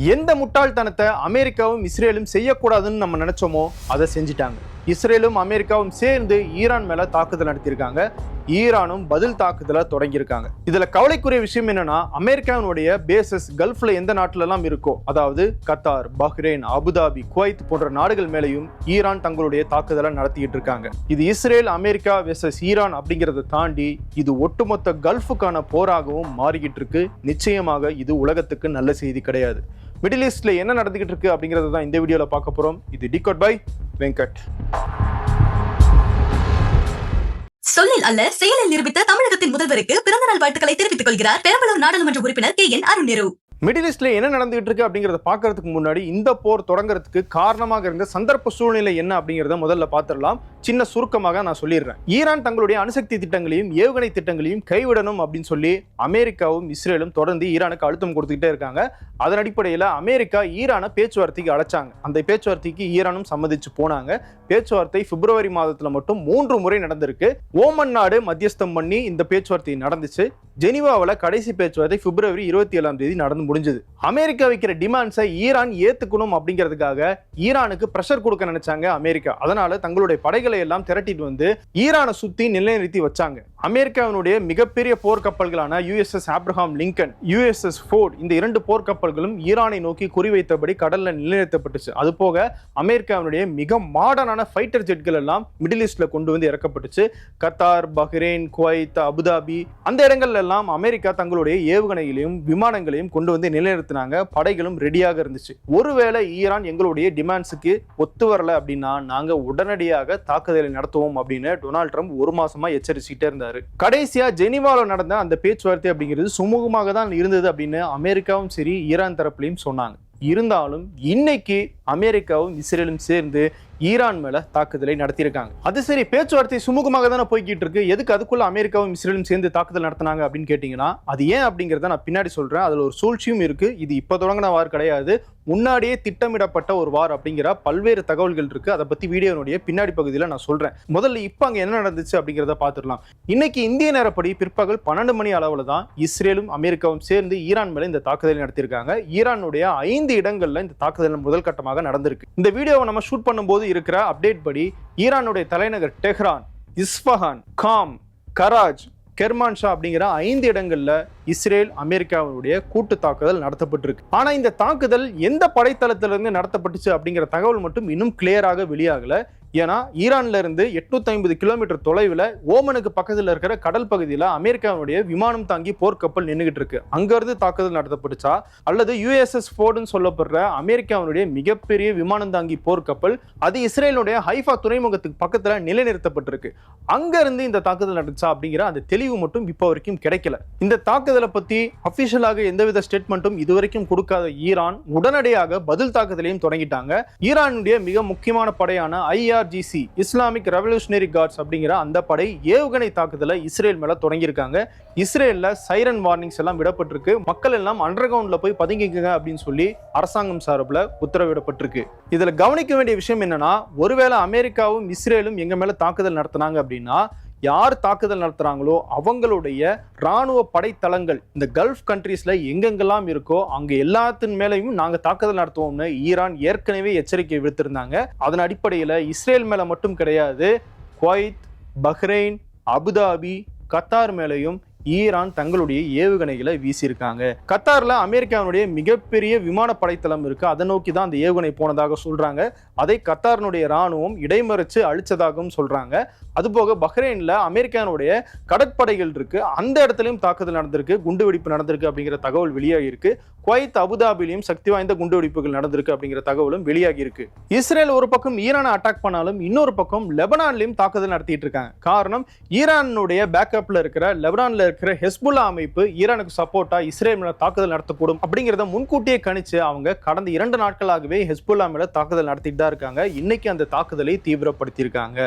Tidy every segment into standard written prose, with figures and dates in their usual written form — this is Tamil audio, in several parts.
எந்த முட்டாள்தனத்தை அமெரிக்காவும் இஸ்ரேலும் செய்யக்கூடாதுன்னு நம்ம நினைச்சோமோ அதை செஞ்சிட்டாங்க. இஸ்ரேலும் அமெரிக்காவும் சேர்ந்து ஈரான் மேல தாக்குதல் நடத்தியிருக்காங்க. ஈரானும் பதில் தாக்குதலை தொடங்கியிருக்காங்க. இதுல கவலைக்குரிய விஷயம் என்னன்னா, அமெரிக்காவுடைய பேசஸ் கல்ஃப்ல எந்த நாட்டுல எல்லாம் இருக்கோ, அதாவது கத்தார், பஹ்ரைன், அபுதாபி, குவைத் போன்ற நாடுகள் மேலையும் ஈரான் தங்களுடைய தாக்குதலை நடத்திட்டு இருக்காங்க. இது இஸ்ரேல் அமெரிக்கா வெர்சஸ் ஈரான் அப்படிங்கறத தாண்டி இது ஒட்டுமொத்த கல்ஃபுக்கான போராகவும் மாறிக்கிட்டு இருக்கு. நிச்சயமாக இது உலகத்துக்கு நல்ல செய்தி கிடையாது. மிடில் ஈஸ்ட்ல என்ன நடந்துகிட்டு இருக்கு அப்படிங்கறத தான் இந்த வீடியோல பார்க்க போறோம். இது டிகோட் பை வெங்கட். சொல்லில் அல்ல செயலில் நிரூபித்த தமிழகத்தின் முதல்வருக்கு பிறந்தநாள் வாழ்த்துக்களை தெரிவித்துக் கொள்கிறார் பெரம்பலூர் நாடாளுமன்ற உறுப்பினர் KN அருண். மிடில் ஈஸ்ட்ல என்ன நடந்துகிட்டு இருக்கு அப்படிங்கறத பாக்குறதுக்கு முன்னாடி இந்த போர் தொடங்குறதுக்கு காரணமாக இருந்த சந்தர்ப்ப சூழ்நிலை என்ன அப்படிங்கறத முதல்ல பாத்திரலாம். சின்ன சுருக்கமாக நான் சொல்லிடுறேன். ஈரான் தங்களுடைய அணுசக்தி திட்டங்களையும் ஏவுகணை திட்டங்களையும் கைவிடணும் அப்படின்னு சொல்லி அமெரிக்காவும் இஸ்ரேலும் தொடர்ந்து ஈரானுக்கு அழுத்தம் கொடுத்துக்கிட்டே இருக்காங்க. அதன் அடிப்படையில் அமெரிக்கா ஈரானை பேச்சுவார்த்தைக்கு அழைச்சாங்க. அந்த பேச்சுவார்த்தைக்கு ஈரானும் சம்மதிச்சு போனாங்க. பேச்சுவார்த்தை பிப்ரவரி மாதத்துல மட்டும் 3 முறை நடந்திருக்கு. ஓமன் நாடு மத்தியஸ்தம் பண்ணி இந்த பேச்சுவார்த்தை நடந்துச்சு. ஜெனீவாவில் கடைசி பேச்சுவார்த்தை பிப்ரவரி 27ஆம் தேதி நடந்து முடிஞ்சது. அமெரிக்கா வைக்கிற டிமாண்ட்ஸை ஈரான் ஏத்துக்கணும் அப்படிங்கிறதுக்காக ஈரானுக்கு பிரஷர் கொடுக்க நினைச்சாங்க அமெரிக்கா. அதனால தங்களுடைய படைகளை எல்லாம் திரட்டிட்டு வந்து ஈரானை சுத்தி நிலைநிறுத்தி வச்சாங்க. அமெரிக்காவினுடைய மிகப்பெரிய போர்க்கப்பல்களான USS Abraham Lincoln, USS Ford, இந்த 2 போர்க்கப்பல்களும் ஈரானை நோக்கி குறிவைத்தபடி கடல்ல நிலைநிறுத்தப்பட்டுச்சு. அது போக அமெரிக்காவினுடைய மிக மாடர்னான ஃபைட்டர் ஜெட்கள் எல்லாம் மிடில் ஈஸ்ட்ல கொண்டு வந்து இறக்கப்பட்டுச்சு. கத்தார், பஹ்ரைன், குவைத், அபுதாபி அந்த இடங்கள்ல எல்லாம் அமெரிக்கா தங்களுடைய ஏவுகணைகளையும் விமானங்களையும் கொண்டு வந்து நிலைநிறுத்தினாங்க. படைகளும் ரெடியாக இருந்துச்சு. ஒருவேளை ஈரான் எங்களுடைய டிமாண்ட்ஸுக்கு ஒத்து வரல அப்படின்னா நாங்க உடனடியாக தாக்குதலை நடத்துவோம் அப்படின்னு டொனால்ட் ட்ரம்ப் 1 மாசமா எச்சரிச்சுட்டே இருந்தார். கடைசியா ஜெனீவாவில் நடந்த அந்த பேச்சுவார்த்தை அப்படிங்கிறது சுமூகமாக தான் இருந்தது அப்படின்னு அமெரிக்காவும் சரி ஈரான் தரப்புலையும் சொன்னாங்க. இருந்தாலும் இன்னைக்கு அமெரிக்காவும் இஸ்ரேலும் சேர்ந்து ஈரான் மேல தாக்குதலை நடத்தியிருக்காங்க. அது சரி, பேச்சுவார்த்தை சுமூகமாக தானே போய்கிட்டு இருக்கு. எதுக்கு அதுக்குள்ள அமெரிக்காவும் இஸ்ரேலும் சேர்ந்து தாக்குதல் நடத்தினாங்க அப்படின்னு கேட்டீங்கன்னா, அது ஏன் அப்படிங்கறத நான் பின்னாடி சொல்றேன். அதுல ஒரு சூழ்ச்சியும் இருக்கு. இது இப்ப தொடங்கின வார் கிடையாது, முன்னாடியே திட்டமிடப்பட்ட ஒரு வார் அப்படிங்கிற பல்வேறு தகவல்கள் இருக்கு. அதை பத்தி வீடியோனுடைய பின்னாடி பகுதியில் நான் சொல்றேன். முதல்ல இப்ப அங்க என்ன நடந்துச்சு அப்படிங்கிறத பார்த்துடலாம். இன்னைக்கு இந்திய நேரப்படி பிற்பகல் 12 மணி அளவுல தான் இஸ்ரேலும் அமெரிக்காவும் சேர்ந்து ஈரான் மேல இந்த தாக்குதலை நடத்தியிருக்காங்க. ஈரானுடைய 5 இடங்கள்ல இந்த தாக்குதல் முதல் கட்டமாக நடந்திருக்கு. இந்த வீடியோவை நம்ம ஷூட் பண்ணும்போது இருக்கிற அப்டேட் படி ஈரானுடைய தலைநகர் டெஹ்ரான், இஸ்ஃபஹான், காம், கராஜ், கெர்மான்ஷா அப்படிங்கிற 5 இடங்கள்ல இஸ்ரேல் அமெரிக்காவுடைய கூட்டு தாக்குதல் நடத்தப்பட்டிருக்கு. ஆனா இந்த தாக்குதல் எந்த படைத்தளத்திலிருந்து நடத்தப்பட்டுச்சு அப்படிங்கிற தகவல் மட்டும் இன்னும் கிளியராக வெளியாகல. ஏன்னா ஈரான்ல இருந்து 850 கிலோமீட்டர் தொலைவில் ஓமனுக்கு பக்கத்தில் இருக்கிற கடல் பகுதியில் அமெரிக்காவுடைய விமானம் தாங்கி போர்க்கப்பல் நின்றுகிட்டு இருக்கு. அங்கிருந்து தாக்குதல் நடத்தப்பட்டுச்சா அல்லது USS ஃபோர்டுன்னு சொல்லப்படுற அமெரிக்காவுடைய மிகப்பெரிய விமானம் தாங்கி போர்க்கப்பல் அது இஸ்ரேலுடைய ஹைஃபா துறைமுகத்துக்கு பக்கத்துல நிலைநிறுத்தப்பட்டிருக்கு, அங்க இருந்து இந்த தாக்குதல் நடந்துச்சா அப்படிங்கிற அந்த தெளிவு மட்டும் இப்போ வரைக்கும் கிடைக்கல. இந்த தாக்குதலை பத்தி அபிஷியலாக எந்தவித ஸ்டேட்மெண்ட்டும் இதுவரைக்கும் கொடுக்காத ஈரான் உடனடியாக பதில் தாக்குதலையும் தொடங்கிட்டாங்க. ஈரானுடைய மிக முக்கியமான படையான IRGC, இஸ்லாமிக் ரெவல்யூஷனரி கார்ட்ஸ் அப்படிங்கிற அந்த படை ஏவுகணை தாக்குதலை இஸ்ரேல் மேல தொடங்கியிருக்காங்க. இஸ்ரேல்ல சைரன் வார்னிங்ஸ் எல்லாம் விடப்பட்டிருக்கு. மக்கள் எல்லாம் அண்டர் கிரவுண்ட்ல போய் பதுங்கிக்கங்க அப்படின்னு சொல்லி அரசாங்கம் சார்பில் உத்தரவிடப்பட்டிருக்கு. இதுல கவனிக்க வேண்டிய விஷயம் என்னன்னா, ஒருவேளை அமெரிக்காவும் இஸ்ரேலும் எங்க மேல தாக்குதல் நடத்தினாங்க அப்படின்னா, யார் தாக்குதல் நடத்துறாங்களோ அவங்களுடைய ராணுவ படைத்தளங்கள் இந்த கல்ஃப் கண்ட்ரீஸ்ல எங்கெங்கெல்லாம் இருக்கோ அங்க எல்லாத்தின் மேலையும் நாங்க தாக்குதல் நடத்துவோம்னு ஈரான் ஏற்கனவே எச்சரிக்கை விடுத்திருந்தாங்க. அதன் அடிப்படையில் இஸ்ரேல் மேல மட்டும் கிடையாது, குவைத், பஹ்ரைன், அபுதாபி, கத்தார் மேலையும் ஈரான் தங்களுடைய ஏவுகணைகளை வீசியிருக்காங்க. கத்தார்ல அமெரிக்காவுடைய மிகப்பெரிய விமான படைத்தளம் இருக்கு. அதை நோக்கி தான் அந்த ஏவுகணை போனதாக சொல்றாங்க. அதை கத்தாரினுடைய ராணுவம் இடைமறிச்சு அழிச்சதாகவும் சொல்றாங்க. அதுபோக பஹ்ரைன்ல அமெரிக்காவுடைய கடற்படைகள் இருக்கு, அந்த இடத்துலயும் தாக்குதல் நடந்திருக்கு, குண்டுவெடிப்பு நடந்திருக்கு அப்படிங்கிற தகவல் வெளியாகி இருக்கு. குவைத், அபுதாபிலையும் சக்தி வாய்ந்த குண்டுவெடிப்புகள் நடந்திருக்கு அப்படிங்கிற தகவலும் வெளியாகி இருக்கு. இஸ்ரேல் ஒரு பக்கம் ஈரானை அட்டாக் பண்ணாலும் இன்னொரு பக்கம் லெபனான்லயும் தாக்குதல் நடத்திட்டு இருக்காங்க. காரணம், ஈரானுடைய பேக்கப்ல இருக்கிற லெபனான்ல இருக்கிற ஹெஸ்புல்லா அமைப்பு ஈரானுக்கு சப்போர்ட்டா இஸ்ரேல் மேல தாக்குதல் நடத்தக்கூடும் அப்படிங்கிறத முன்கூட்டியே கணிச்சு அவங்க கடந்த 2 நாட்களாகவே ஹெஸ்புல்லா மேல தாக்குதல் நடத்திட்டு தான் இருக்காங்க. இன்னைக்கு அந்த தாக்குதலை தீவிரப்படுத்தி இருக்காங்க.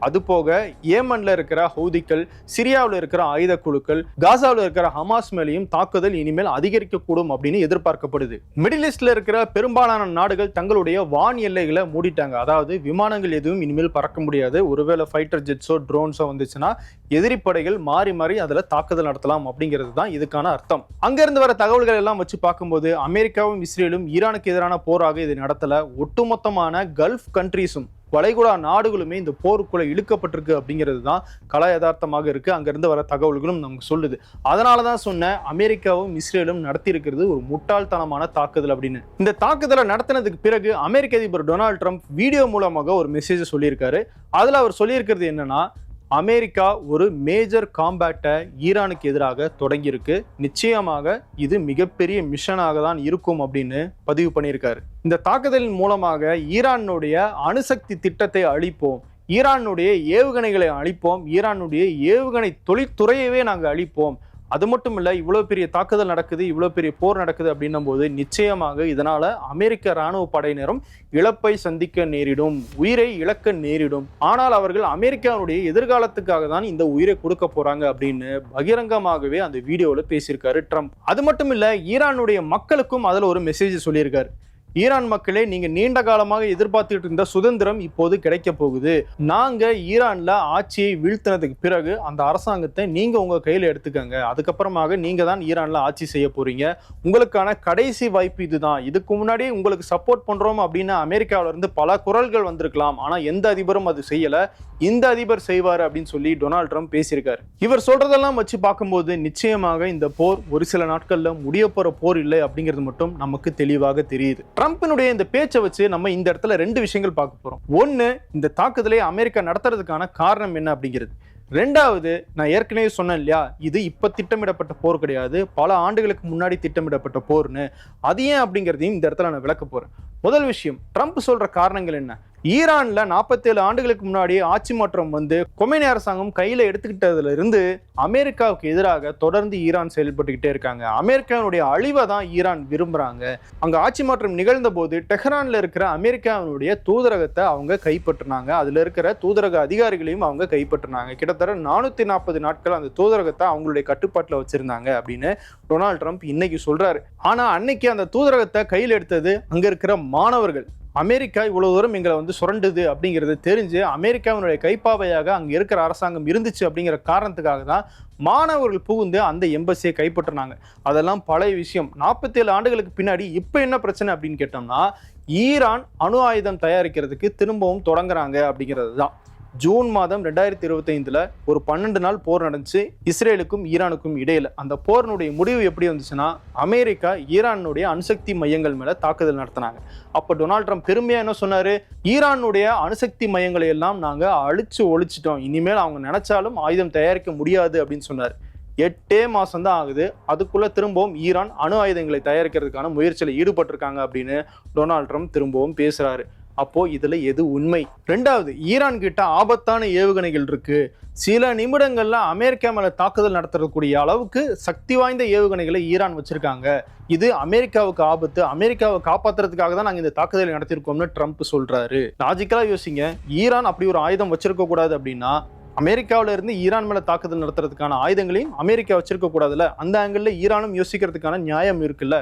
அது போக ஏமன்ல இருக்கிற ஹவுதிகள், சிரியாவில் இருக்கிற ஆயுத குழுக்கள், காசாவில் இருக்கிற ஹமாஸ் மேலையும் தாக்குதல் இனிமேல் அதிகரிக்கக்கூடும் அப்படின்னு எதிர்பார்க்கப்படுது. மிடில் ஈஸ்ட்ல இருக்கிற பெரும்பாலான நாடுகள் தங்களுடைய வான் எல்லைகளை மூடிட்டாங்க. அதாவது விமானங்கள் எதுவும் இனிமேல் பறக்க முடியாது. ஒருவேளை ஃபைட்டர் ஜெட்ஸோ ட்ரோன்ஸோ வந்துச்சுன்னா எதிரி படைகள் மாறி மாறி அதுல தாக்குதல் நடத்தலாம் அப்படிங்கிறது தான் இதுக்கான அர்த்தம். அங்கிருந்து வர தகவல்கள் எல்லாம் வச்சு பார்க்கும்போது அமெரிக்காவும் இஸ்ரேலும் ஈரானுக்கு எதிரான போராக இதை நடத்தல. ஒட்டுமொத்தமான கல்ஃப் கண்ட்ரீஸும் வளைகுடா நாடுகளுமே இந்த போருக்குள்ள இழுக்கப்பட்டிருக்கு அப்படிங்கிறது தான் கலா யதார்த்தமாக இருக்கு. அங்கிருந்து வர தகவல்களும் நமக்கு சொல்லுது. அதனாலதான் சொன்ன அமெரிக்காவும் இஸ்ரேலும் நடத்தி இருக்கிறது ஒரு முட்டாள்தனமான தாக்குதல் அப்படின்னு. இந்த தாக்குதலை நடத்தினதுக்கு பிறகு அமெரிக்க அதிபர் டொனால்ட் ட்ரம்ப் வீடியோ மூலமாக ஒரு மெசேஜ் சொல்லியிருக்காரு. அதுல அவர் சொல்லியிருக்கிறது என்னன்னா, அமெரிக்கா ஒரு மேஜர் காம்பேட்டை ஈரானுக்கு எதிராக தொடங்கியிருக்கு. நிச்சயமாக இது மிகப்பெரிய மிஷனாக தான் இருக்கும் அப்படின்னு பதிவு பண்ணியிருக்காரு. இந்த தாக்குதலின் மூலமாக ஈரானுடைய அணுசக்தி திட்டத்தை அழிப்போம், ஈரானுடைய ஏவுகணைகளை அழிப்போம், ஈரானுடைய ஏவுகணை தொழில்துறையவே நாங்கள் அழிப்போம். அது மட்டும் இல்ல, இவ்வளவு பெரிய தாக்குதல் நடக்குது, இவ்வளவு பெரிய போர் நடக்குது அப்படின்னும் போது நிச்சயமாக இதனால அமெரிக்க ராணுவ படையினரும் இழப்பை சந்திக்க நேரிடும், உயிரை இழக்க நேரிடும். ஆனால் அவர்கள் அமெரிக்காவுடைய எதிர்காலத்துக்காக தான் இந்த உயிரை கொடுக்க போறாங்க அப்படின்னு பகிரங்கமாகவே அந்த வீடியோவில் பேசியிருக்காரு ட்ரம்ப். அது மட்டும் இல்ல, ஈரானுடைய மக்களுக்கும் அதுல ஒரு மெசேஜ் சொல்லியிருக்காரு. ஈரான் மக்களே, நீங்க நீண்ட காலமாக எதிர்பார்த்துட்டு இருந்த சுதந்திரம் இப்போது கிடைக்க போகுது. நாங்க ஈரான்ல ஆட்சியை வீழ்த்தினதுக்கு பிறகு அந்த அரசாங்கத்தை நீங்க உங்க கையில எடுத்துக்கங்க. அதுக்கப்புறமாக நீங்க தான் ஈரான்ல ஆட்சி செய்ய போறீங்க. உங்களுக்கான கடைசி வாய்ப்பு இதுதான். இதுக்கு முன்னாடி உங்களுக்கு சப்போர்ட் பண்றோம் அப்படின்னு அமெரிக்காவில இருந்து பல குரல்கள் வந்திருக்கலாம். ஆனா எந்த அதிபரும் அது செய்யல. இந்த அதிபர் செய்வார் அப்படின்னு சொல்லி டொனால்ட் ட்ரம்ப் பேசியிருக்காரு. இவர் சொல்றதெல்லாம் வச்சு பார்க்கும்போது நிச்சயமாக இந்த போர் ஒரு சில நாட்கள்ல முடிய போற போர் இல்லை அப்படிங்கிறது மட்டும் நமக்கு தெளிவாக தெரியுது. ட்ரம்பினுடைய இந்த பேச்சை வச்சு நம்ம இந்த இடத்துல ரெண்டு விஷயங்கள் பார்க்க போறோம். ஒன்னு, இந்த தாக்குதலை அமெரிக்கா நடத்துறதுக்கான காரணம் என்ன அப்படிங்கிறது. ரெண்டாவது, நான் ஏற்கனவே சொன்னேன் இல்லையா, இது இப்ப திட்டமிடப்பட்ட போர் கிடையாது, பல ஆண்டுகளுக்கு முன்னாடி திட்டமிடப்பட்ட போர்னு. அது ஏன் அப்படிங்கிறதையும் இந்த இடத்துல நான் விளக்க போறேன். முதல் விஷயம், ட்ரம்ப் சொல்ற காரணங்கள் என்ன. ஈரான்ல 47 ஆண்டுகளுக்கு முன்னாடி ஆட்சி மாற்றம் வந்து கொமேனி அரசாங்கம் கையில எடுத்துக்கிட்டதுல இருந்து அமெரிக்காவுக்கு எதிராக தொடர்ந்து ஈரான் செயல்பட்டுக்கிட்டே இருக்காங்க. அமெரிக்காவுடைய அழிவை தான் ஈரான் விரும்புறாங்க. அங்க ஆட்சி மாற்றம் நிகழ்ந்த போது டெஹ்ரான்ல இருக்கிற அமெரிக்காவுடைய தூதரகத்தை அவங்க கைப்பற்றினாங்க. அதுல இருக்கிற தூதரக அதிகாரிகளையும் அவங்க கைப்பற்றினாங்க. கிட்டத்தட்ட 440 நாட்கள் அந்த தூதரகத்தை அவங்களுடைய கட்டுப்பாட்டுல வச்சிருந்தாங்க அப்படின்னு டொனால்ட் ட்ரம்ப் இன்னைக்கு சொல்றாரு. ஆனா அன்னைக்கு அந்த தூதரகத்தை கையில் எடுத்தது அங்க இருக்கிற மாணவர்கள். அமெரிக்கா இவ்வளவு தூரம் எங்களை வந்து சுரண்டுது அப்படிங்கிறது தெரிஞ்சு அமெரிக்காவினுடைய கைப்பாவையாக அங்க இருக்கிற அரசாங்கம் இருந்துச்சு அப்படிங்கிற காரணத்துக்காக தான் மாணவர்கள் புகுந்து அந்த எம்பசியை கைப்பற்றினாங்க. அதெல்லாம் பழைய விஷயம். 47 ஆண்டுகளுக்கு பின்னாடி இப்ப என்ன பிரச்சனை அப்படின்னு கேட்டோம்னா, ஈரான் அணு ஆயுதம் தயாரிக்கிறதுக்கு திரும்பவும் தொடங்குறாங்க அப்படிங்கிறது தான். ஜூன் மாதம் 2025 ஒரு 12 நாள் போர் நடந்துச்சு இஸ்ரேலுக்கும் ஈரானுக்கும் இடையில. அந்த போரினுடைய முடிவு எப்படி வந்துச்சுன்னா, அமெரிக்கா ஈரானுடைய அணுசக்தி மையங்கள் மேல தாக்குதல் நடத்தினாங்க. அப்ப டொனால்ட் ட்ரம்ப் பெருமையா என்ன சொன்னாரு, ஈரானுடைய அணுசக்தி மையங்களை எல்லாம் நாங்க அழிச்சு ஒழிச்சிட்டோம், இனிமேல் அவங்க நினைச்சாலும் ஆயுதம் தயாரிக்க முடியாது அப்படின்னு சொன்னாரு. 8 மாசம் தான் ஆகுது, அதுக்குள்ள திரும்பவும் ஈரான் அணு ஆயுதங்களை தயாரிக்கிறதுக்கான முயற்சியில் ஈடுபட்டிருக்காங்க அப்படின்னு டொனால்ட் ட்ரம்ப் திரும்பவும் பேசுறாரு. அப்போ இதுல எது உண்மை? ரெண்டாவது, ஈரான் கிட்ட ஆபத்தான ஏவுகணைகள் இருக்கு. சில நிமிடங்கள்ல அமெரிக்கா மேல தாக்குதல் நடத்தக்கூடிய அளவுக்கு சக்தி வாய்ந்த ஏவுகணைகளை ஈரான் வச்சிருக்காங்க. இது அமெரிக்காவுக்கு ஆபத்து, அமெரிக்காவை காப்பாத்துறதுக்காக தான் நாங்க இந்த தாக்குதலை நடத்திருக்கோம்னு ட்ரம்ப் சொல்றாரு. லாஜிக்கலா யோசிங்க, ஈரான் அப்படி ஒரு ஆயுதம் வச்சிருக்க கூடாது அப்படின்னா அமெரிக்காவில இருந்து ஈரான் மேல தாக்குதல் நடத்துறதுக்கான ஆயுதங்களையும் அமெரிக்கா வச்சிருக்க கூடாதுல்ல. அந்த ஆங்கிள் ஈரானும் யோசிக்கிறதுக்கான நியாயம் இருக்குல்ல.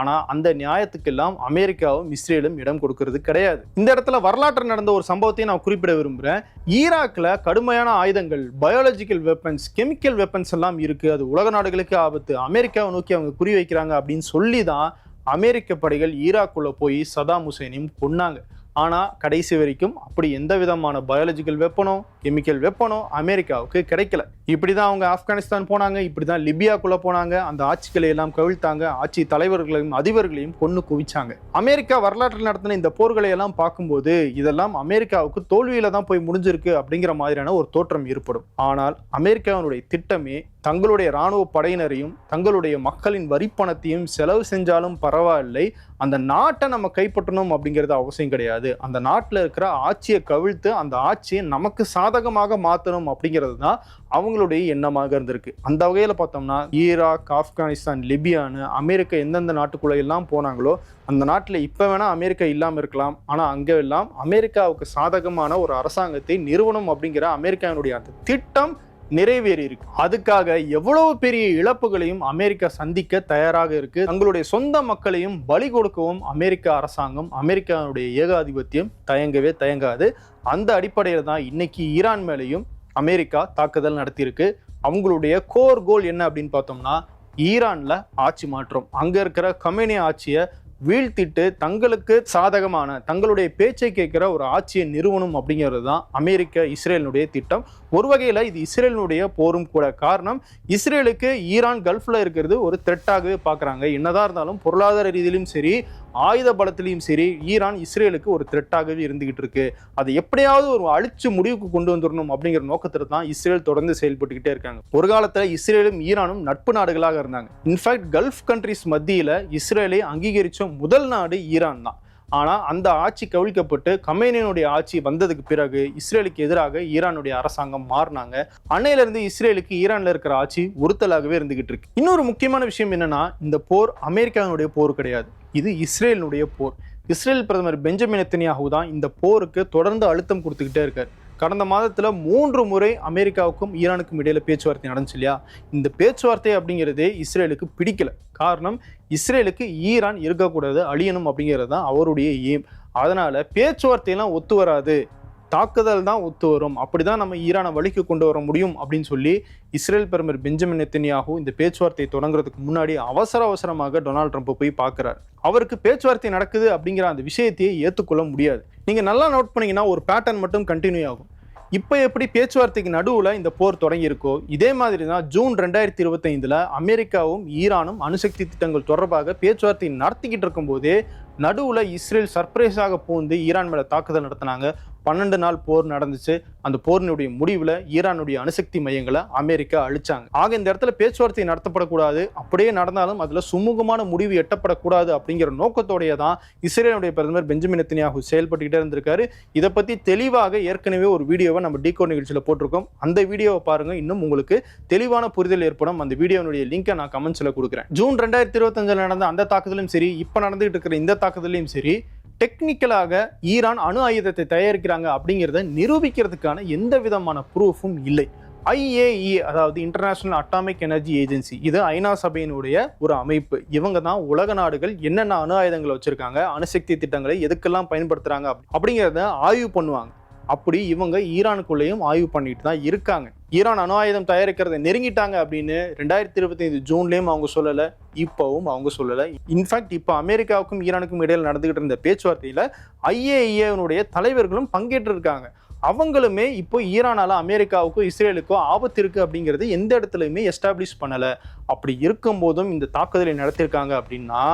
ஆனா அந்த நியாயத்துக்கெல்லாம் அமெரிக்காவும் இஸ்ரேலும் இடம் கொடுக்கிறது கிடையாது. இந்த இடத்துல வரலாற்று நடந்த ஒரு சம்பவத்தையும் நான் குறிப்பிட விரும்புறேன். ஈராக்ல கடுமையான ஆயுதங்கள், பயாலஜிக்கல் வெப்பன்ஸ், கெமிக்கல் வெப்பன்ஸ் எல்லாம் இருக்கு. அது உலக நாடுகளுக்கு ஆபத்து, அமெரிக்காவை நோக்கி அவங்க குறி வைக்கிறாங்க அப்படின்னு சொல்லி தான் அமெரிக்க படைகள் ஈராக்குள்ள போய் சதாம் ஹுசைனையும் கொன்னாங்க. ஆனா கடைசி வரைக்கும் அப்படி எந்த விதமான பயாலஜிக்கல் வெப்பனோ கெமிக்கல் வெப்பனோ அமெரிக்காவுக்கு கிடைக்கல. இப்படிதான் அவங்க ஆப்கானிஸ்தான் போனாங்க, இப்படிதான் லிபியாக்குள்ள போனாங்க, அந்த ஆட்சிகளை எல்லாம் கவிழ்த்தாங்க, ஆட்சி தலைவர்களையும் அதிபர்களையும் கொன்னு குவிச்சாங்க. அமெரிக்கா வரலாற்றில் நடத்தின இந்த போர்களை எல்லாம் பார்க்கும்போது இதெல்லாம் அமெரிக்காவுக்கு தோல்வியில தான் போய் முடிஞ்சிருக்கு அப்படிங்கிற மாதிரியான ஒரு தோற்றம் ஏற்படும். ஆனால் அமெரிக்காவினுடைய திட்டமே தங்களுடைய இராணுவ படையினரையும் தங்களுடைய மக்களின் வரிப்பணத்தையும் செலவு செஞ்சாலும் பரவாயில்லை, அந்த நாட்டை நம்ம கைப்பற்றணும் அப்படிங்கிறது அவசியம் கிடையாது. அந்த நாட்டில் இருக்கிற ஆட்சியை கவிழ்த்து அந்த ஆட்சியை நமக்கு சாதகமாக மாற்றணும் அப்படிங்கிறது தான் அவங்களுடைய எண்ணமாக இருந்திருக்கு. அந்த வகையில் பார்த்தோம்னா ஈராக், ஆப்கானிஸ்தான், லிபியான்னு அமெரிக்கா எந்தெந்த நாட்டுக்குள்ள எல்லாம் போனாங்களோ அந்த நாட்டில் இப்போ வேணா அமெரிக்கா இல்லாமல் இருக்கலாம், ஆனால் அங்கே எல்லாம் அமெரிக்காவுக்கு சாதகமான ஒரு அரசாங்கத்தை நிறுவனம் அப்படிங்கிற அமெரிக்காவினுடைய அந்த திட்டம் நிறைவேறி இருக்கு. அதுக்காக எவ்வளவு பெரிய இழப்புகளையும் அமெரிக்கா சந்திக்க தயாராக இருக்கு. தங்களுடைய சொந்த மக்களையும் பலி கொடுக்கவும் அமெரிக்க அரசாங்கம், அமெரிக்காவுடைய ஏகாதிபத்தியம் தயங்கவே தயங்காது. அந்த அடிப்படையில் தான் இன்னைக்கு ஈரான் மேலையும் அமெரிக்கா தாக்குதல் நடத்தியிருக்கு. அவங்களுடைய கோர் கோல் என்ன அப்படின்னு பார்த்தோம்னா ஈரான்ல ஆட்சி மாற்றம், அங்க இருக்கிற கமேனி ஆட்சியை வீழ்த்திட்டு தங்களுக்கு சாதகமான தங்களுடைய பேச்சை கேட்கிற ஒரு ஆட்சியை நிறுவனம் அப்படிங்கிறது தான் அமெரிக்க இஸ்ரேலினுடைய திட்டம். ஒரு வகையில் இது இஸ்ரேலினுடைய போரும் கூட. காரணம், இஸ்ரேலுக்கு ஈரான் கல்ஃப்ல இருக்கிறது ஒரு த்ரெட்டாகவே பார்க்குறாங்க. என்னதான் இருந்தாலும் பொருளாதார ரீதியிலும் சரி, ஆயுத பலத்திலையும் சரி, ஈரான் இஸ்ரேலுக்கு ஒரு த்ரெட்டாகவே இருந்துகிட்டு இருக்கு. அதை எப்படியாவது ஒரு அழிச்சு முடிவுக்கு கொண்டு வந்துடணும் அப்படிங்கிற நோக்கத்தில் தான் இஸ்ரேல் தொடர்ந்து செயல்பட்டுக்கிட்டே இருக்காங்க. ஒரு காலத்தில் இஸ்ரேலும் ஈரானும் நட்பு நாடுகளாக இருந்தாங்க. இன்ஃபேக்ட் கல்ஃப் கண்ட்ரிஸ் மத்தியில் இஸ்ரேலை அங்கீகரிச்ச முதல் நாடு ஈரான் தான். ஆனால் அந்த ஆட்சி கவிழ்க்கப்பட்டு கமேனியினுடைய ஆட்சி வந்ததுக்கு பிறகு இஸ்ரேலுக்கு எதிராக ஈரானுடைய அரசாங்கம் மாறினாங்க. அன்னையிலிருந்து இஸ்ரேலுக்கு ஈரான்ல இருக்கிற ஆட்சி உறுத்தலாகவே இருந்துகிட்டு இருக்கு. இன்னொரு முக்கியமான விஷயம் என்னன்னா, இந்த போர் அமெரிக்காவினுடைய போர் கிடையாது, இது இஸ்ரேலினுடைய போர். இஸ்ரேல் பிரதமர் பெஞ்சமின் நெத்தன்யாஹூ தான் இந்த போருக்கு தொடர்ந்து அழுத்தம் கொடுத்துக்கிட்டே இருக்காரு. கடந்த மாதத்தில் 3 முறை அமெரிக்காவுக்கும் ஈரானுக்கும் இடையில பேச்சுவார்த்தை நடந்துச்சு இல்லையா? இந்த பேச்சுவார்த்தை அப்படிங்கிறதே இஸ்ரேலுக்கு பிடிக்கல. காரணம், இஸ்ரேலுக்கு ஈரான் இருக்கக்கூடாது, அழியணும் அப்படிங்கிறது தான் அவருடைய எய்ம். அதனால பேச்சுவார்த்தையெல்லாம் ஒத்து வராது, தாக்குதல் தான் ஒத்து வரும், அப்படிதான் நம்ம ஈரானை வழிக்கு கொண்டு வர முடியும் அப்படின்னு சொல்லி இஸ்ரேல் பிரதமர் பெஞ்சமின் நெத்தன்யாஹூ இந்த பேச்சுவார்த்தை தொடங்குறதுக்கு முன்னாடி அவசரமாக டொனால்ட் ட்ரம்ப் போய் பார்க்குறாரு. அவருக்கு பேச்சுவார்த்தை நடக்குது அப்படிங்கிற அந்த விஷயத்தையே ஏற்றுக்கொள்ள முடியாது. நீங்க நல்லா நோட் பண்ணீங்கன்னா ஒரு பேட்டர்ன் மட்டும் கண்டினியூ ஆகும். இப்போ எப்படி பேச்சுவார்த்தைக்கு நடுவில் இந்த போர் தொடங்கி இருக்கோ, இதே மாதிரி தான் ஜூன் 2025 அமெரிக்காவும் ஈரானும் அணுசக்தி திட்டங்கள் தொடர்பாக பேச்சுவார்த்தை நடத்திக்கிட்டு இருக்கும் போதே நடுவில் இஸ்ரேல் சர்ப்ரைஸாக பூந்து ஈரான் மேலே தாக்குதல் நடத்தினாங்க. 12 நாள் போர் நடந்துச்சு. அந்த போரினுடைய முடிவில் ஈரானுடைய அணுசக்தி மையங்களை அமெரிக்கா அழிச்சாங்க. ஆக இந்த இடத்துல பேச்சுவார்த்தை நடத்தப்படக்கூடாது, அப்படியே நடந்தாலும் அதில் சுமூகமான முடிவு எட்டப்படக்கூடாது அப்படிங்கிற நோக்கத்தோடைய தான் இஸ்ரேலுடைய பிரதமர் பெஞ்சமின் நெத்தன்யாஹூ செயல்பட்டுக்கிட்டே இருந்திருக்காரு. இதை பற்றி தெளிவாக ஏற்கனவே ஒரு வீடியோவை நம்ம டிகோட் நிகழ்ச்சியில் போட்டிருக்கோம். அந்த வீடியோவை பாருங்க, இன்னும் உங்களுக்கு தெளிவான புரிதல் ஏற்படும். அந்த வீடியோனுடைய லிங்கை நான் கமெண்ட்ஸில் கொடுக்குறேன். ஜூன் 2025 நடந்த அந்த தாக்குதலும் சரி, இப்போ நடந்துகிட்டு இருக்கிற இந்த தாக்குதலையும் சரி, டெக்னிக்கலாக ஈரான் அணு ஆயுதத்தை தயாரிக்கிறாங்க அப்படிங்கிறத நிரூபிக்கிறதுக்கான எந்த விதமான ப்ரூஃபும் இல்லை. IAEA, அதாவது இன்டர்நேஷனல் அட்டாமிக் எனர்ஜி ஏஜென்சி, இது ஐநா சபையினுடைய ஒரு அமைப்பு. இவங்க தான் உலக நாடுகள் என்னென்ன அணு ஆயுதங்களை வச்சிருக்காங்க, அணுசக்தி திட்டங்களை எதுக்கெல்லாம் பயன்படுத்துறாங்க அப்படிங்கிறத ஆய்வு பண்ணுவாங்க. அப்படி இவங்க ஈரானுக்குள்ளேயும் ஆய்வு பண்ணிட்டு தான் இருக்காங்க. ஈரான் அணு ஆயுதம் தயாரிக்கிறதை நெருங்கிட்டாங்க அப்படின்னு 2025 ஜூன்லேயும் அவங்க சொல்லலை, இப்போவும் அவங்க சொல்லலை. இன்ஃபேக்ட் இப்போ அமெரிக்காவுக்கும் ஈரானுக்கும் இடையில் நடந்துகிட்டு இருந்த பேச்சுவார்த்தையில் IAEA தலைவர்களும் பங்கேற்று இருக்காங்க. அவங்களுமே இப்போ ஈரானால அமெரிக்காவுக்கோ இஸ்ரேலுக்கோ ஆபத்து இருக்கு அப்படிங்கிறது எந்த இடத்துலையுமே எஸ்டாப்ளிஷ் பண்ணலை. அப்படி இருக்கும்போதும் இந்த தாக்குதலை நடத்தியிருக்காங்க அப்படின்னா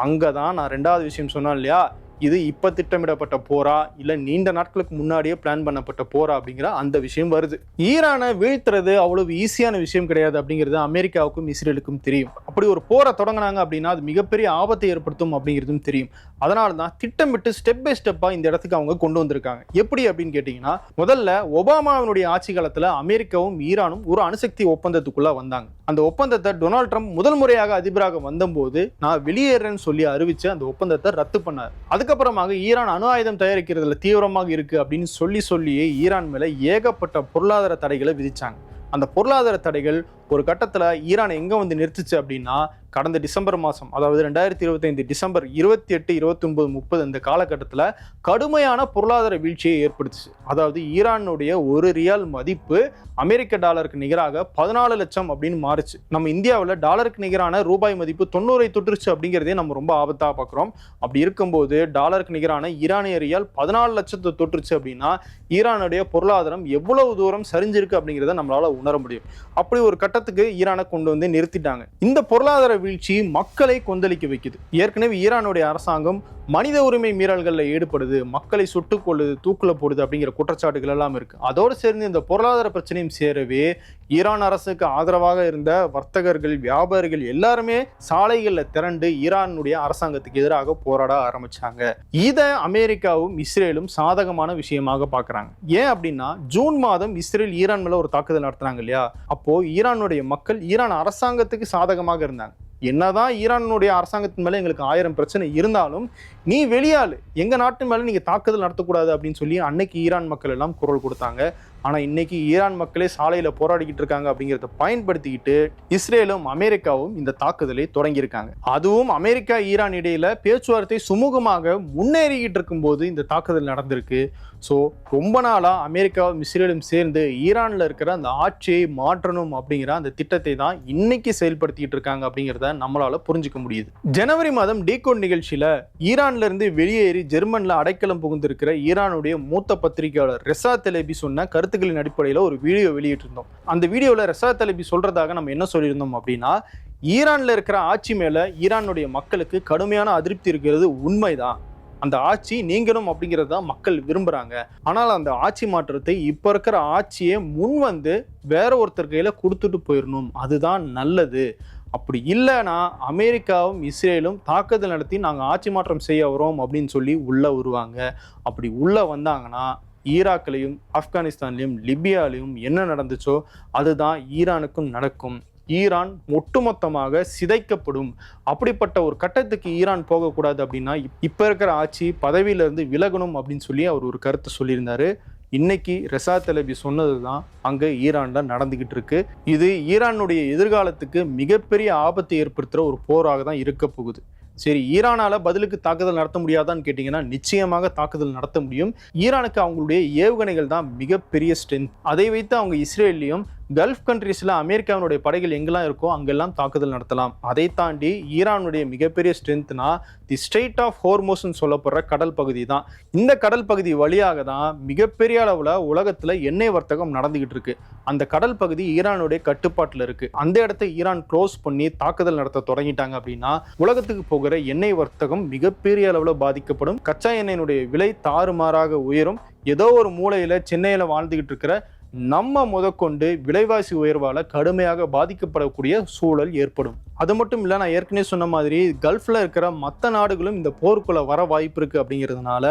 அங்கதான் நான் 2வது விஷயம் சொன்னேன் இல்லையா, இது இப்போ திட்டமிடப்பட்ட போரா இல்லை நீண்ட நாட்களுக்கு முன்னாடியே பிளான் பண்ணப்பட்ட போரா அப்படிங்கிற அந்த விஷயம் வருது. ஈரானை வீழ்த்துறது அவ்வளவு ஈஸியான விஷயம் கிடையாது அப்படிங்கிறது அமெரிக்காவுக்கும் இஸ்ரேலுக்கும் தெரியும். அப்படி ஒரு போரை தொடங்கினாங்க அப்படின்னா அது மிகப்பெரிய ஆபத்தை ஏற்படுத்தும் அப்படிங்கிறதும் தெரியும். அதனால தான் திட்டமிட்டு ஸ்டெப் பை ஸ்டெப்பாக இந்த இடத்துக்கு அவங்க கொண்டு வந்திருக்காங்க. எப்படி அப்படின்னு கேட்டிங்கன்னா, முதல்ல ஒபாமாவினுடைய ஆட்சி காலத்தில் அமெரிக்காவும் ஈரானும் ஒரு அணுசக்தி ஒப்பந்தத்துக்குள்ள வந்தாங்க. அந்த ஒப்பந்தத்தை டொனால்ட் ட்ரம்ப் முதல் முறையாக அதிபராக வந்தபோது நான் வெளியேறேன்னு சொல்லி அறிவிச்சு அந்த ஒப்பந்தத்தை ரத்து பண்ணார். அதுக்கப்புறமாக ஈரான் அணு ஆயுதம் தயாரிக்கிறதுல தீவிரமாக இருக்கு அப்படின்னு சொல்லியே ஈரான் மேல ஏகப்பட்ட பொருளாதார தடைகளை விதிச்சாங்க. அந்த பொருளாதார தடைகள் ஒரு கட்டத்தில் ஈரான் எங்கே வந்து நிறுத்துச்சு அப்படின்னா, கடந்த டிசம்பர் மாதம், அதாவது 2025 டிசம்பர் 28, 29, 30 இந்த காலகட்டத்தில் கடுமையான பொருளாதார வீழ்ச்சியை ஏற்படுத்துச்சு. அதாவது ஈரானுடைய ஒரு ரியால் மதிப்பு அமெரிக்க டாலருக்கு நிகராக 14 லட்சம் அப்படின்னு மாறுச்சு. நம்ம இந்தியாவில் டாலருக்கு நிகரான ரூபாய் மதிப்பு 90 தொட்டுருச்சு அப்படிங்கிறதே நம்ம ரொம்ப ஆபத்தாக பார்க்குறோம். அப்படி இருக்கும்போது டாலருக்கு நிகரான ஈரானிய ரியால் 14 லட்சத்தை தொட்டுருச்சு அப்படின்னா ஈரானுடைய பொருளாதாரம் எவ்வளவு தூரம் சரிஞ்சிருக்கு அப்படிங்கிறத நம்மளால உணர முடியும். அப்படி ஒரு கட்டத்துக்கு ஈரானை கொண்டு வந்து நிறுத்திட்டாங்க. இந்த பொருளாதார வீழ்ச்சி மக்களை கொந்தளிக்க வைக்குது. ஏற்கனவே ஈரானுடைய அரசாங்கம் மனித உரிமை மீறல்களில் ஈடுபடுது, மக்களை சுட்டுக் கொள்ளுது, தூக்குல போடுது அப்படிங்கிற குற்றச்சாட்டுகள் எல்லாம் இருக்கு. அதோடு சேர்ந்து இந்த பொருளாதார பிரச்சனையும் சேரவே ஈரான் அரசுக்கு ஆதரவாக இருந்த வர்த்தகர்கள், வியாபாரிகள் எல்லாருமே சாலைகளில் திரண்டு ஈரானுடைய அரசாங்கத்துக்கு எதிராக போராட ஆரம்பிச்சாங்க. இதை அமெரிக்காவும் இஸ்ரேலும் சாதகமான விஷயமாக பார்க்குறாங்க. ஏன் அப்படின்னா, ஜூன் மாதம் இஸ்ரேல் ஈரான் மேல ஒரு தாக்குதல் நடத்துனாங்க இல்லையா, அப்போ ஈரானுடைய மக்கள் ஈரான் அரசாங்கத்துக்கு சாதகமாக இருந்தாங்க. என்னதான் ஈரானுடைய அரசாங்கத்தின் மேலே எங்களுக்கு 1000 பிரச்சனை இருந்தாலும் நீ வெளியாளு, எங்க நாட்டு மேலே நீங்க தாக்குதல் நடத்தக்கூடாது அப்படின்னு சொல்லி அன்னைக்கு ஈரான் மக்கள் எல்லாம் குரல் கொடுத்தாங்க. ஆனா இன்னைக்கு ஈரான் மக்களே சாலையில போராடிக்கிட்டு இருக்காங்க அப்படிங்கிறத பயன்படுத்திக்கிட்டு இஸ்ரேலும் அமெரிக்காவும் இந்த தாக்குதலை தொடங்கியிருக்காங்க. அதுவும் அமெரிக்கா ஈரான் இடையில பேச்சுவார்த்தை சுமூகமாக முன்னேறிக்கிட்டு இருக்கும்போது இந்த தாக்குதல் நடந்திருக்கு. ஸோ ரொம்ப நாளா அமெரிக்காவும் இஸ்ரேலும் சேர்ந்து ஈரான்ல இருக்கிற அந்த ஆட்சியை மாற்றணும் அப்படிங்கிற அந்த திட்டத்தை தான் இன்னைக்கு செயல்படுத்திட்டு இருக்காங்க அப்படிங்கிறத நம்மளால புரிஞ்சுக்க முடியுது. ஜனவரி மாதம் டீகோட் நிகழ்ச்சியில ஈரான்ல இருந்து வெளியேறி ஜெர்மன்ல அடைக்கலம் புகுந்திருக்கிற ஈரானுடைய மூத்த பத்திரிகையாளர் ரெசா தலேபி சொன்ன கருத்துக்களின் அடிப்படையில் ஒரு வீடியோ வெளியிட்டிருந்தோம். அந்த வீடியோல ரெசா தலேபி சொல்றதாக நம்ம என்ன சொல்லியிருந்தோம் அப்படின்னா, ஈரான்ல இருக்கிற ஆட்சி மேல ஈரானுடைய மக்களுக்கு கடுமையான அதிருப்தி இருக்கிறது உண்மைதான். அந்த ஆட்சி நீங்களும் அப்படிங்கிறது தான் மக்கள் விரும்புறாங்க. ஆனால் அந்த ஆட்சி மாற்றத்தை இப்ப இருக்கிற ஆட்சியை முன் வந்து வேற ஒருத்தர் கையில கொடுத்துட்டு போயிடணும், அதுதான் நல்லது. அப்படி இல்லைன்னா அமெரிக்காவும் இஸ்ரேலும் தாக்குதல் நடத்தி நாங்கள் ஆட்சி மாற்றம் செய்ய வரோம் அப்படின்னு சொல்லி உள்ள வருவாங்க. அப்படி உள்ள வந்தாங்கன்னா ஈராக்லையும் ஆப்கானிஸ்தான்லையும் லிபியாலையும் என்ன நடந்துச்சோ அதுதான் ஈரானுக்கும் நடக்கும். ஈரான் ஒட்டுமொத்தமாக சிதைக்கப்படும். அப்படிப்பட்ட ஒரு கட்டத்துக்கு ஈரான் போகக்கூடாது அப்படின்னா இப்ப இருக்கிற ஆட்சி பதவியிலிருந்து விலகணும் அப்படின்னு சொல்லி அவர் ஒரு கருத்தை சொல்லியிருந்தாரு. இன்னைக்கு ரெசா தலேபி சொன்னதுதான் அங்க ஈரான்ல நடந்துகிட்டு இருக்கு. இது ஈரானுடைய எதிர்காலத்துக்கு மிகப்பெரிய ஆபத்தை ஏற்படுத்துற ஒரு போராக தான் இருக்க போகுது. சரி, ஈரானால பதிலுக்கு தாக்குதல் நடத்த முடியாதான்னு கேட்டீங்கன்னா நிச்சயமாக தாக்குதல் நடத்த முடியும். ஈரானுக்கு அவங்களுடைய ஏவுகணைகள் தான் மிகப்பெரிய ஸ்ட்ரென்த். அதை வைத்து அவங்க இஸ்ரேலையும் கல்ஃப் கண்ட்ரீஸ்ல அமெரிக்காவுடைய படைகள் எங்கெல்லாம் இருக்கோ அங்கெல்லாம் தாக்குதல் நடத்தலாம். அதை தாண்டி ஈரானுடைய மிகப்பெரிய ஸ்ட்ரென்த்னா தி ஸ்ட்ரெய்ட் ஆஃப் ஹோர்மோஸ்ன்னு சொல்லப்படுற கடல் பகுதி தான். இந்த கடல் பகுதி வழியாக தான் மிகப்பெரிய அளவுல உலகத்துல எண்ணெய் வர்த்தகம் நடந்துகிட்டு இருக்கு. அந்த கடல் பகுதி ஈரானுடைய கட்டுப்பாட்டுல இருக்கு. அந்த இடத்தை ஈரான் க்ளோஸ் பண்ணி தாக்குதல் நடத்த தொடங்கிட்டாங்க அப்படின்னா உலகத்துக்கு போகிற எண்ணெய் வர்த்தகம் மிகப்பெரிய அளவுல பாதிக்கப்படும். கச்சா எண்ணெயினுடைய விலை தாறுமாறாக உயரும். ஏதோ ஒரு மூலையில சென்னையில வாழ்ந்துகிட்டு இருக்கிற நம்ம முதற்கொண்டு விலைவாசி உயர்வால கடுமையாக பாதிக்கப்படக்கூடிய சூழல் ஏற்படும். அது மட்டும் இல்லை, நான் ஏற்கனவே சொன்ன மாதிரி கல்ஃப்ல இருக்கிற மற்ற நாடுகளும் இந்த போருக்குள்ள வர வாய்ப்பு இருக்கு. அப்படிங்கிறதுனால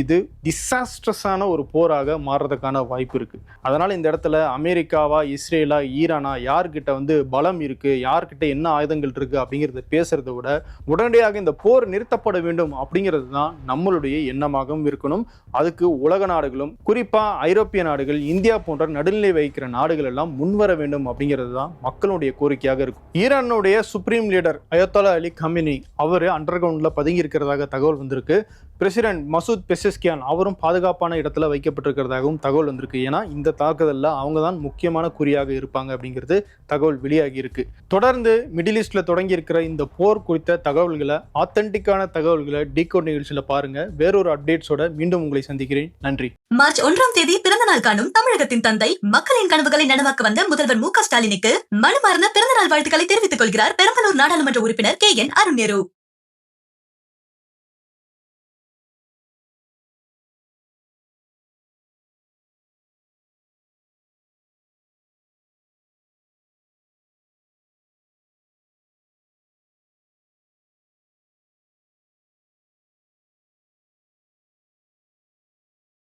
இது டிசாஸ்ட்ரஸான ஒரு போராக மாறுறதுக்கான வாய்ப்பு இருக்கு. அதனால இந்த இடத்துல அமெரிக்காவா இஸ்ரேலா ஈரானா யார்கிட்ட பலம் இருக்கு, யார்கிட்ட என்ன ஆயுதங்கள் இருக்கு அப்படிங்கிறத பேசுறதை விட உடனடியாக இந்த போர் நிறுத்தப்பட வேண்டும் அப்படிங்கிறது தான் நம்மளுடைய எண்ணமாகவும் இருக்கணும். அதுக்கு உலக நாடுகளும் குறிப்பா ஐரோப்பிய நாடுகள், இந்தியா போன்ற நடுநிலை வைக்கிற நாடுகள் எல்லாம் முன்வர வேண்டும் அப்படிங்கிறது தான் மக்களுடைய கோரிக்கையாக இருக்கும். ஈரானுடைய சுப்ரீம் லீடர் அயத்தோலா அலி கமினி அவர் அண்டர் கிரவுண்ட்ல பதுங்கி இருக்கிறதாக தகவல் வந்திருக்கு. பிரசிடென்ட் மசூத் பெசஸ்கியான் அவரும் பாதுகாப்பான இடத்துல வைக்கப்பட்டிருக்கிறதாகவும் தகவல் வந்திருக்கு. ஏன்னா இந்த தாக்குதல்ல அவங்க தான் முக்கியமான குறியாக இருப்பாங்க அப்படிங்கிறது தகவல் வெளியாகி இருக்கு. தொடர்ந்து மிடில் ஈஸ்ட்ல தொடங்கி இருக்கிற இந்த போர் குறித்த தகவல்களை, ஆத்தென்டிக்கான தகவல்களை டீகோட் நிகழ்ச்சியில பாருங்க. வேறொரு அப்டேட்ஸோட மீண்டும் உங்களை சந்திக்கிறேன். நன்றி. மார்ச் 1ஆம் தேதி பிறந்த நாள் காணும் தமிழகத்தின் தந்தை, மக்களின் கனவுகளை நனவாக்க வந்த முதல்வர் மு.க. ஸ்டாலினுக்கு மனமார்ந்த பிறந்தநாள் வாழ்த்துக்களை தெரிவித்துக் கொள்கிறார் பெரம்பலூர் நாடாளுமன்ற உறுப்பினர் KN அருண்நேரு.